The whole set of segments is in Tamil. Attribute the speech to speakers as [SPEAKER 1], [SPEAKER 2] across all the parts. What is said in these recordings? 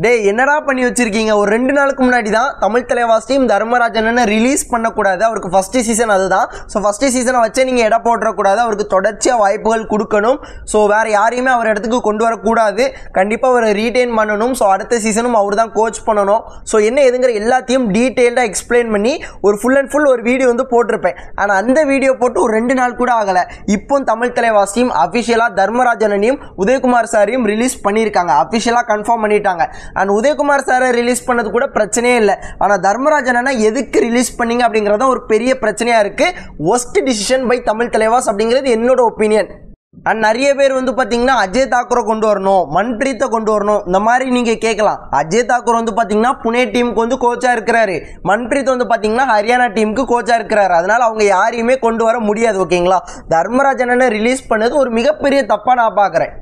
[SPEAKER 1] டேய் என்னடா பண்ணி வச்சிருக்கீங்க? ஒரு 2 நாளுக்கு முன்னாடி தான் தமிழ் தலைவாஸ் டீம் தர்மராஜன் ரிலீஸ் பண்ணக்கூடாது, அவருக்கு ஃபர்ஸ்ட் சீசன் அதுதான். ஸோ ஃபர்ஸ்ட் சீசனை வச்சே நீங்கள் இடம் போட்டுறக்கூடாது, அவருக்கு தொடர்ச்சியாக வாய்ப்புகள் கொடுக்கணும். ஸோ வேறு யாரையுமே அவர் இடத்துக்கு கொண்டு வரக்கூடாது, கண்டிப்பாக அவரை ரீட்டைன் பண்ணணும். ஸோ அடுத்த சீசனும் அவர் தான் கோச் பண்ணணும். ஸோ என்ன எதுங்கிற எல்லாத்தையும் டீட்டெயில்டாக எக்ஸ்பிளைன் பண்ணி ஒரு ஃபுல் அண்ட் ஃபுல் ஒரு வீடியோ வந்து போட்டிருப்பேன். ஆனால் அந்த வீடியோ போட்டு ஒரு 2 நாள் கூட ஆகலை. இப்போ தமிழ் தலைவாஸ் டீம் அஃபிஷியலாக தர்மராஜனையும் உதயகுமார் சாரையும் ரிலீஸ் பண்ணியிருக்காங்க, அஃபிஷியலாக கன்ஃபார்ம் பண்ணிட்டாங்க. அண்ட் உதயகுமார் சாரை ரிலீஸ் பண்ணது கூட பிரச்சனையே இல்லை. ஆனால் தர்மராஜனை எதுக்கு ரிலீஸ் பண்ணீங்க அப்படிங்கிறத ஒரு பெரிய பிரச்சனையாக இருக்குது. Worst decision by Tamil Thalaivas அப்படிங்கிறது என்னோட ஒப்பீனியன். அண்ட் நிறைய பேர் வந்து பார்த்தீங்கன்னா அஜய் தாக்கூரை கொண்டு வரணும், மன்பிரீத்தை கொண்டு வரணும், இந்த மாதிரி நீங்கள் கேட்கலாம். அஜய் தாக்கூர் வந்து பார்த்தீங்கன்னா புனே டீமுக்கு வந்து கோச்சாக இருக்கிறாரு, மன்பிரீத் வந்து பார்த்தீங்கன்னா ஹரியானா டீமுக்கு கோச்சாக இருக்கிறாரு. அதனால் அவங்க யாரையுமே கொண்டு வர முடியாது. ஓகேங்களா? தர்மராஜனை ரிலீஸ் பண்ணது ஒரு மிகப்பெரிய தப்பாக நான் பார்க்குறேன்.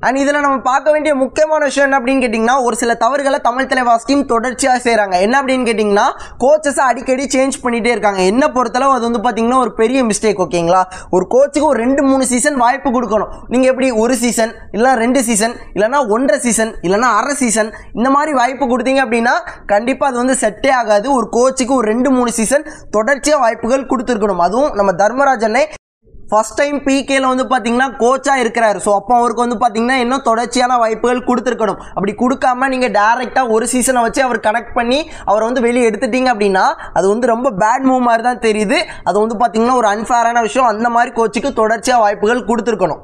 [SPEAKER 1] அண்ட் இதில் நம்ம பார்க்க வேண்டிய முக்கியமான விஷயம் என்ன அப்படின்னு கேட்டிங்கன்னா, ஒரு சில தவறுகளை தமிழ் தலைவாஸ் டீம் தொடர்ச்சியாக செய்கிறாங்க. என்ன அப்படின்னு கேட்டிங்கன்னா, கோச்சஸை அடிக்கடி சேஞ்ச் பண்ணிகிட்டே இருக்காங்க. என்ன பொறுத்தளவு அது வந்து பார்த்திங்கன்னா ஒரு பெரிய மிஸ்டேக். ஓகேங்களா? ஒரு கோச்சுக்கு ஒரு 2-3 சீசன் வாய்ப்பு கொடுக்கணும். நீங்கள் எப்படி ஒரு சீசன் இல்லைனா 2 சீசன் இல்லைனா 1.5 சீசன் இல்லைனா அரை சீசன் இந்த மாதிரி வாய்ப்பு கொடுத்தீங்க அப்படின்னா கண்டிப்பாக அது வந்து செட்டே ஆகாது. ஒரு கோச்சுக்கு ஒரு 2-3 சீசன் தொடர்ச்சியாக வாய்ப்புகள் கொடுத்துருக்கணும். அதுவும் நம்ம தர்மராஜனை ஃபர்ஸ்ட் டைம் பிகேல வந்து பார்த்தீங்கன்னா கோச்சாக இருக்கிறாரு. ஸோ அப்போ அவருக்கு வந்து பார்த்தீங்கன்னா இன்னும் தொடர்ச்சியான வாய்ப்புகள் கொடுத்துருக்கணும். அப்படி கொடுக்காம நீங்கள் டேரெக்டாக ஒரு சீசனை வச்சு அவர் கனெக்ட் பண்ணி அவரை வந்து வெளியே எடுத்துட்டீங்க அப்படின்னா அது வந்து ரொம்ப பேட் மூவ் மாதிரி தான் தெரியுது. அது வந்து பார்த்தீங்கன்னா ஒரு அன்ஃபேரான விஷயம். அந்த மாதிரி கோச்சுக்கு தொடர்ச்சியாக வாய்ப்புகள் கொடுத்துருக்கணும்.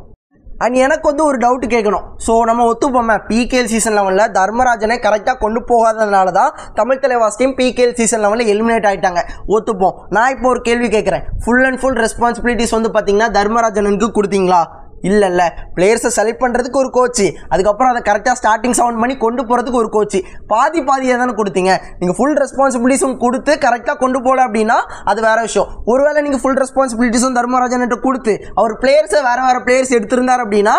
[SPEAKER 1] அண்ட் எனக்கு வந்து ஒரு டவுட் கேட்கணும். ஸோ நம்ம ஒத்துப்போமே, பிகேஎல் சீசன் லெவலில் தர்மராஜனை கரெக்டாக கொண்டு போகாததுனால தான் Tamil Thalaivas team PKL season லெவலில் எலிமினேட் ஆகிட்டாங்க, ஒத்துப்போம். நான் இப்போ ஒரு கேள்வி கேட்குறேன். ஃபுல் அண்ட் ஃபுல் ரெஸ்பான்சிபிலிட்டிஸ் வந்து பார்த்தீங்கன்னா தர்மராஜனுக்கு கொடுத்தீங்களா? இல்லை. பிளேயர்ஸை செலக்ட் பண்ணுறதுக்கு ஒரு கோச்சு, அதுக்கப்புறம் அதை கரெக்டாக ஸ்டார்டிங் 7 பண்ணி கொண்டு போகிறதுக்கு ஒரு கோச்சு, பாதியாக தானே கொடுத்தீங்க. நீங்கள் ஃபுல் ரெஸ்பான்சிபிலிட்டிஸும் கொடுத்து கரெக்டாக கொண்டு போகல அப்படின்னா அது வேறு விஷயம். ஒருவேளை நீங்கள் ஃபுல் ரெஸ்பான்சிபிலிட்டிஸும் தர்மராஜன்கிட்ட கொடுத்து அவர் பிளேயர்ஸை வேறு பிளேயர்ஸ் எடுத்திருந்தார் அப்படின்னா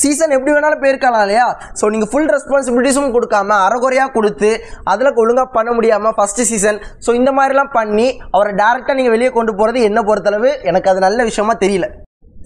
[SPEAKER 1] சீசன் எப்படி வேணாலும் போயிருக்கலாம் இல்லையா? ஸோ நீங்கள் ஃபுல் ரெஸ்பான்சிபிலிட்டிஸும் கொடுக்காம அரைகுறையாக கொடுத்து அதில் ஒழுங்காக பண்ண முடியாமல் ஃபஸ்ட்டு சீசன் ஸோ இந்த மாதிரிலாம் பண்ணி அவரை டேரெக்டாக நீங்கள் வெளியே கொண்டு போகிறது என்ன பொறுத்தளவு எனக்கு அது நல்ல விஷயமா தெரியல.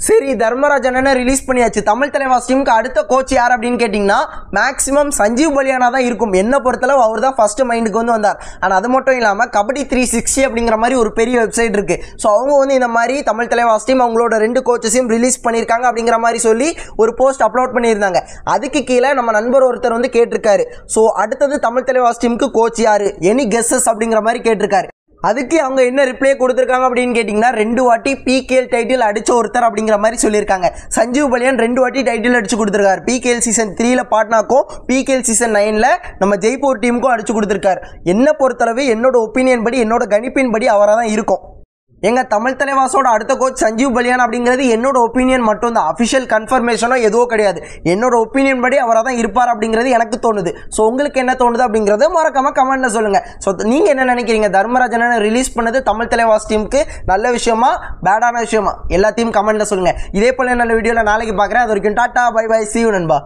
[SPEAKER 1] சரி, தர்மராஜனை ரிலீஸ் பண்ணியாச்சு. தமிழ் தலைவாஸ் டீமுக்கு அடுத்த கோச் யார் அப்படின்னு கேட்டிங்கன்னா மேக்ஸிமம் சஞ்சீவ் பலியானா தான் இருக்கும். என்ன பொறுத்தளவு அவர் தான் ஃபஸ்ட்டு மைண்டுக்கு வந்து வந்தார். ஆனால் அது மட்டும் இல்லாமல் கபடி 360 அப்படிங்கிற மாதிரி ஒரு பெரிய வெப்சைட் இருக்குது. ஸோ அவங்க வந்து இந்த மாதிரி தமிழ் தலைவாஸ் டீம் அவங்களோட 2 கோச்சஸையும் ரிலீஸ் பண்ணியிருக்காங்க அப்படிங்கிற மாதிரி சொல்லி ஒரு போஸ்ட் அப்லோட் பண்ணியிருந்தாங்க. அதுக்கு கீழே நம்ம நண்பர் ஒருத்தர் வந்து கேட்டிருக்காரு, ஸோ அடுத்தது தமிழ் தலைவாஸ் டீமுக்கு கோச் யார், எனி கெஸ்ஸஸ் அப்படிங்கிற மாதிரி கேட்டிருக்காரு. அதுக்கு அவங்க என்ன ரிப்ளை கொடுத்துருக்காங்க அப்படின்னு கேட்டிங்கன்னா 2 வாட்டி பிகேஎல் டைட்டில் அடித்த ஒருத்தர் அப்படிங்கிற மாதிரி சொல்லியிருக்காங்க. சஞ்சீவ் பலியான் 2 வாட்டி டைட்டில் அடிச்சு கொடுத்துருக்காரு. பிகேஎல் சீசன் 3 பாட்னாக்கும் பிகேஎல் சீசன் 9 நம்ம ஜெய்ப்பூர் டீமுக்கும் அடிச்சு கொடுத்துருக்காரு. என்ன பொறுத்தளவு என்னோட ஒப்பீனியன் படி என்னோட கணிப்பின் படி அவராக தான் இருக்கும். எங்கள் தமிழ் தலைவாஸோட அடுத்த கோச் சஞ்சீவ் பலியான் அப்படிங்கிறது என்னோட ஒப்பீனியன் மட்டும் தான், அஃபிஷியல் கன்ஃபர்மேஷனோ எதுவும் கிடையாது. என்னோட ஒப்பீனியன் படி அவராக தான் இருப்பார் அப்படிங்கிறது எனக்கு தோணுது. ஸோ உங்களுக்கு என்ன தோணுது அப்படிங்கிறது மறக்காம கமெண்ட்டில் சொல்லுங்கள். ஸோ நீங்கள் என்ன நினைக்கிறீங்க? தர்மராஜனை ரிலீஸ் பண்ணது தமிழ் தலைவாஸ் டீமுக்கு நல்ல விஷயமா பேடான விஷயமா எல்லாத்தையும் கமெண்ட்டில் சொல்லுங்கள். இதே போல் நல்ல வீடியோவில் நாளைக்கு பார்க்குறேன். அது வரைக்கும் tata bye bye, see you நண்பா.